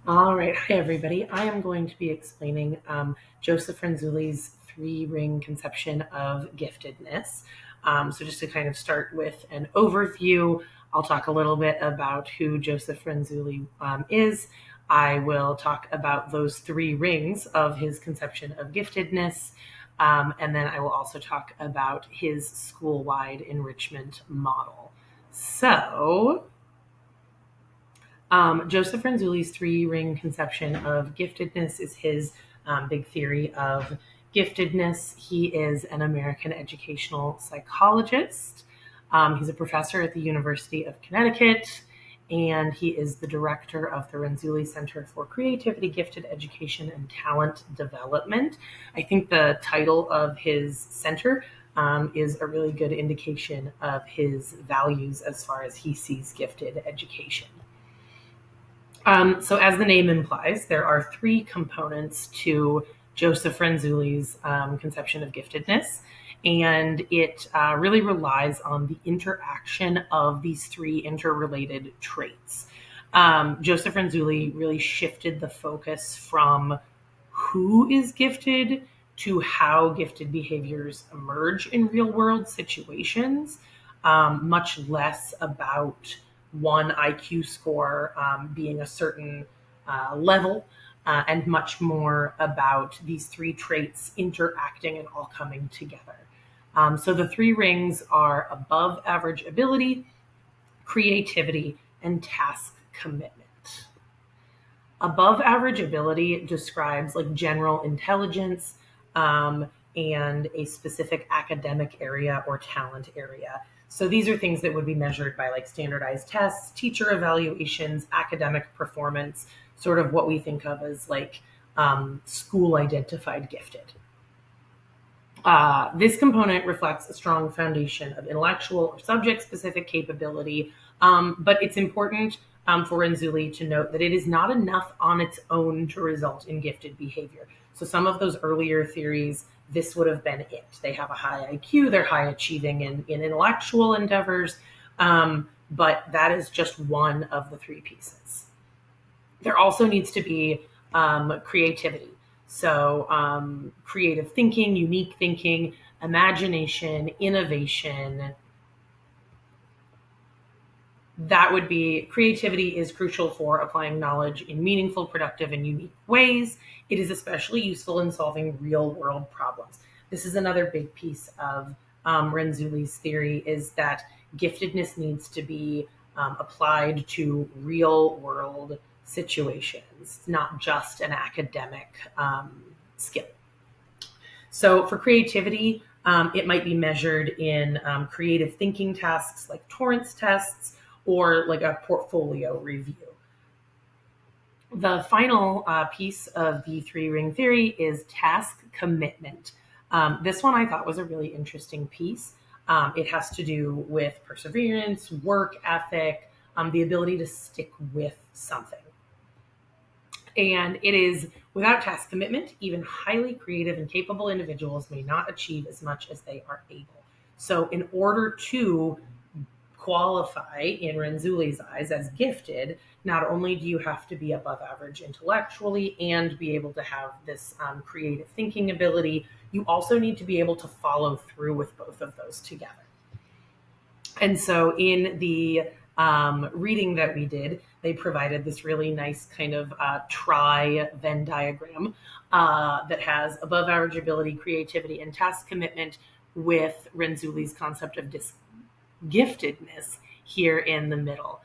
All right. Hi, everybody. I am going to be explaining Joseph Renzulli's three-ring conception of giftedness. So just to kind of start with an overview, I'll talk a little bit about who Joseph Renzulli is. I will talk about those three rings of his conception of giftedness. And then I will also talk about his school-wide enrichment model. So Joseph Renzulli's three-ring conception of giftedness is his big theory of giftedness. He is an American educational psychologist. He's a professor at the University of Connecticut, and he is the director of the Renzulli Center for Creativity, Gifted Education, and Talent Development. I think the title of his center is a really good indication of his values as far as he sees gifted education. So as the name implies, there are three components to Joseph Renzulli's conception of giftedness, and it really relies on the interaction of these three interrelated traits. Joseph Renzulli really shifted the focus from who is gifted to how gifted behaviors emerge in real world situations, much less about one IQ score being a certain level, and much more about these three traits interacting and all coming together. So the three rings are above average ability, creativity, and task commitment. Above average ability describes like general intelligence and a specific academic area or talent area. So these are things that would be measured by like standardized tests, teacher evaluations, academic performance, sort of what we think of as like school identified gifted. This component reflects a strong foundation of intellectual or subject specific capability, but it's important for Renzulli to note that it is not enough on its own to result in gifted behavior. So some of those earlier theories, this would have been it. They have a high IQ, they're high achieving in intellectual endeavors, but that is just one of the three pieces. There also needs to be creativity. So creative thinking, unique thinking, imagination, innovation. That would be creativity is crucial for applying knowledge in meaningful, productive, and unique ways. It is especially useful in solving real world problems. This is another big piece of Renzulli's theory is that giftedness needs to be applied to real world situations, not just an academic skill. So for creativity, it might be measured in creative thinking tasks like Torrance tests or like a portfolio review. The final piece of the three-ring theory is task commitment. This one I thought was a really interesting piece. It has to do with perseverance, work ethic, the ability to stick with something. And it is without task commitment, even highly creative and capable individuals may not achieve as much as they are able. So, in order to qualify in Renzulli's eyes as gifted, not only do you have to be above average intellectually and be able to have this creative thinking ability, you also need to be able to follow through with both of those together. And so in the reading that we did, they provided this really nice kind of tri-Venn diagram that has above average ability, creativity, and task commitment with Renzulli's concept of giftedness here in the middle.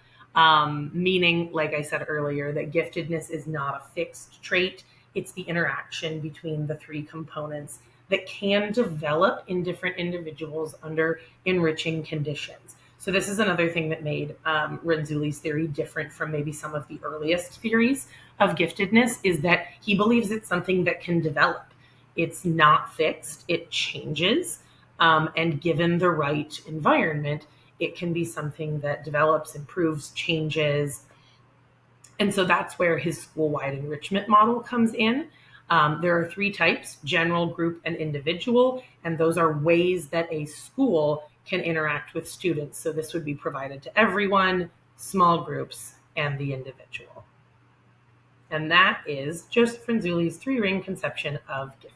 Meaning, like I said earlier, that giftedness is not a fixed trait. It's the interaction between the three components that can develop in different individuals under enriching conditions. So this is another thing that made Renzulli's theory different from maybe some of the earliest theories of giftedness is that he believes it's something that can develop. It's not fixed, it changes. And given the right environment, it can be something that develops, improves, changes. And so that's where his school-wide enrichment model comes in. There are three types: general, group, and individual. And those are ways that a school can interact with students. So this would be provided to everyone, small groups, and the individual. and that is Joseph Franzuli's three ring conception of gift